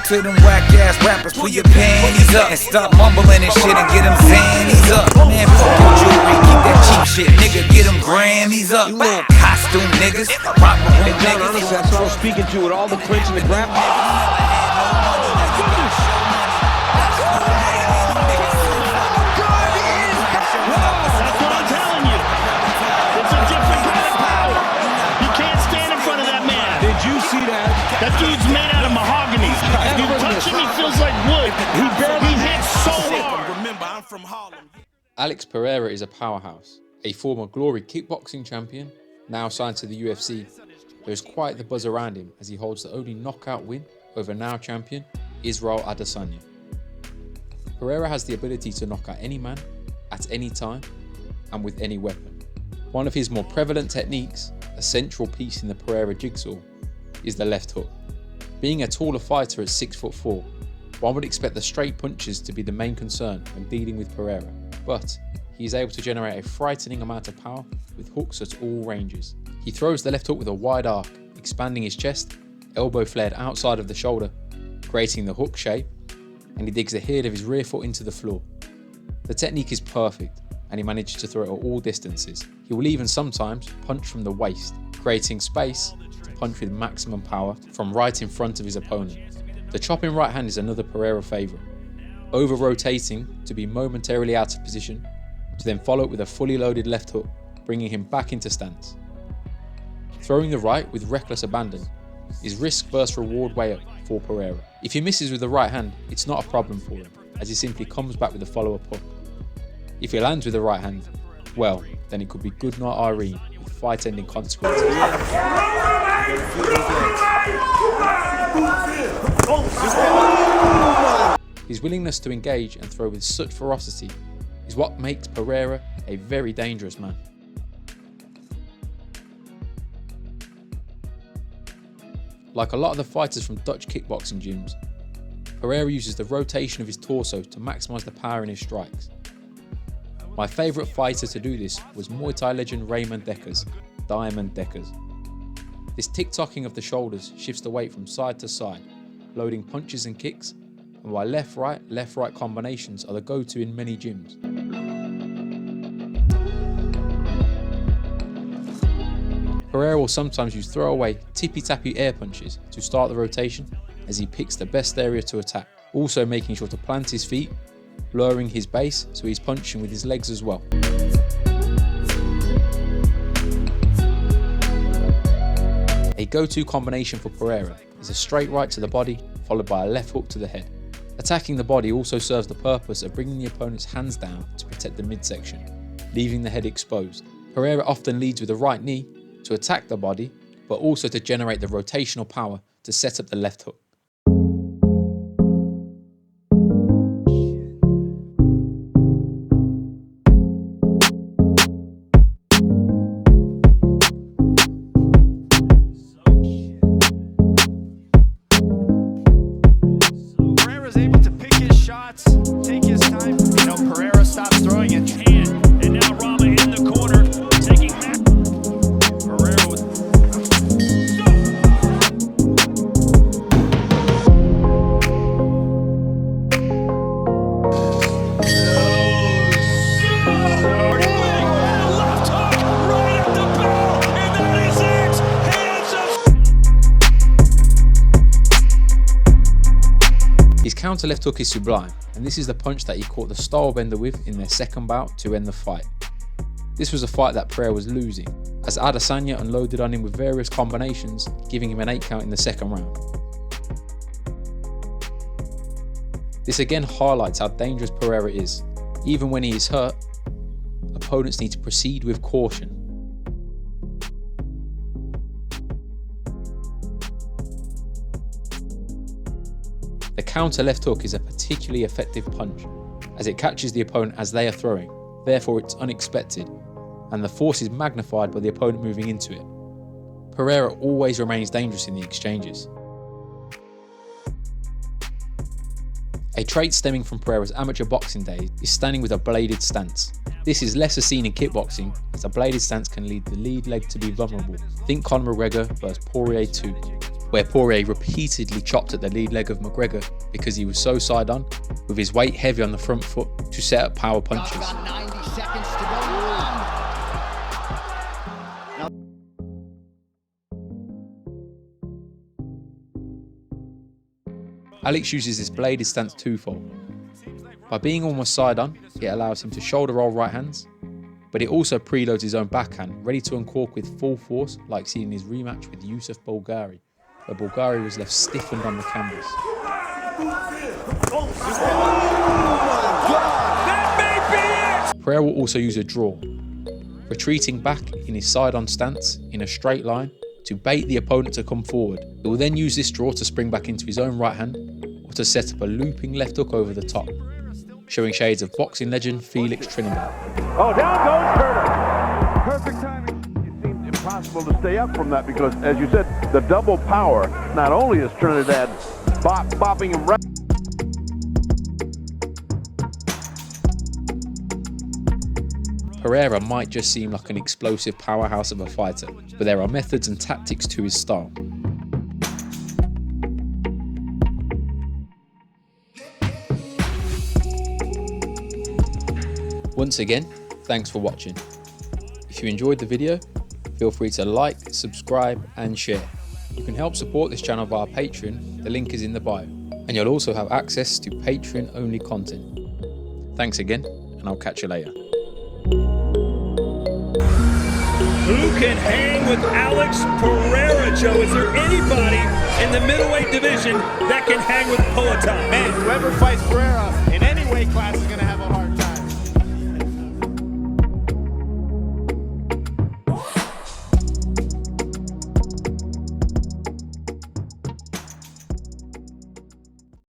To them whack-ass rappers, pull your panties up and stop mumbling and shit and get them zannies up. Man, fuck your jewelry, keep that cheap shit, nigga, get them Grammys up. You little costume niggas, proper room niggas. That's what I'm speaking to with all the clinch and the grab. That dude's made out of mahogany. If you touch him, he feels like wood. He hits so hard. Remember, I'm from Harlem. Alex Pereira is a powerhouse, a former Glory kickboxing champion, now signed to the UFC. There's quite the buzz around him as he holds the only knockout win over now champion Israel Adesanya. Pereira has the ability to knock out any man, at any time, and with any weapon. One of his more prevalent techniques, a central piece in the Pereira jigsaw, is the left hook. Being a taller fighter at 6'4", one would expect the straight punches to be the main concern when dealing with Pereira, but he is able to generate a frightening amount of power with hooks at all ranges. He throws the left hook with a wide arc, expanding his chest, elbow flared outside of the shoulder, creating the hook shape, and he digs the heel of his rear foot into the floor. The technique is perfect, and he manages to throw it at all distances. He will even sometimes punch from the waist, creating space to punch with maximum power from right in front of his opponent. The chopping right hand is another Pereira favourite, over-rotating to be momentarily out of position, to then follow it with a fully loaded left hook, bringing him back into stance. Throwing the right with reckless abandon is risk versus reward way up for Pereira. If he misses with the right hand, it's not a problem for him, as he simply comes back with a follow-up hook. If he lands with the right hand, well, then it could be good night Irene with fight-ending consequences. His willingness to engage and throw with such ferocity is what makes Pereira a very dangerous man. Like a lot of the fighters from Dutch kickboxing gyms, Pereira uses the rotation of his torso to maximise the power in his strikes. My favourite fighter to do this was Muay Thai legend Raymond Dekkers, Diamond Dekkers. This tick-tocking of the shoulders shifts the weight from side to side, loading punches and kicks, and while left-right combinations are the go-to in many gyms. Pereira will sometimes use throwaway, tippy-tappy air punches to start the rotation as he picks the best area to attack, also making sure to plant his feet, lowering his base so he's punching with his legs as well. A go-to combination for Pereira is a straight right to the body followed by a left hook to the head. Attacking the body also serves the purpose of bringing the opponent's hands down to protect the midsection, leaving the head exposed. Pereira often leads with the right knee to attack the body, but also to generate the rotational power to set up the left hook. Pereira's able to pick his shots, take his time. You know, Pereira stops throwing and now Rama in the corner, taking back. Pereira with... Left hook right at the bell, and that is it. Hands up. His counter left hook is sublime, and this is the punch that he caught the style bender with in their second bout to end the fight. This was a fight that Pereira was losing, as Adesanya unloaded on him with various combinations, giving him an 8 count in the second round. This again highlights how dangerous Pereira is. Even when he is hurt, opponents need to proceed with caution. The counter left hook is a particularly effective punch, as it catches the opponent as they are throwing, therefore it's unexpected, and the force is magnified by the opponent moving into it. Pereira always remains dangerous in the exchanges. A trait stemming from Pereira's amateur boxing days is standing with a bladed stance. This is lesser seen in kickboxing, as a bladed stance can lead the lead leg to be vulnerable. Think Conor McGregor vs Poirier 2, where Poirier repeatedly chopped at the lead leg of McGregor because he was so side on, with his weight heavy on the front foot to set up power punches. About 90 seconds to go. Alex uses this bladed stance twofold. By being almost side on, it allows him to shoulder roll right hands, but it also preloads his own backhand, ready to uncork with full force, like seen in his rematch with Yusuf Bulgari, where Bulgari was left stiffened on the canvas. Pereira will also use a draw, retreating back in his side-on stance in a straight line to bait the opponent to come forward. He will then use this draw to spring back into his own right hand or to set up a looping left hook over the top, showing shades of boxing legend Felix Trinidad. Oh, down goes Turner. Perfect timing. It seemed impossible to stay up from that because, as you said, the double power, not only is Trinidad bopping him right. Pereira might just seem like an explosive powerhouse of a fighter, but there are methods and tactics to his style. Once again, thanks for watching. If you enjoyed the video, feel free to like, subscribe and share. You can help support this channel via Patreon, the link is in the bio, and you'll also have access to Patreon only content. Thanks again, and I'll catch you later. Who can hang with Alex Pereira, Joe? Is there anybody in the middleweight division that can hang with Poatan? Man, whoever fights Pereira in any weight class is going to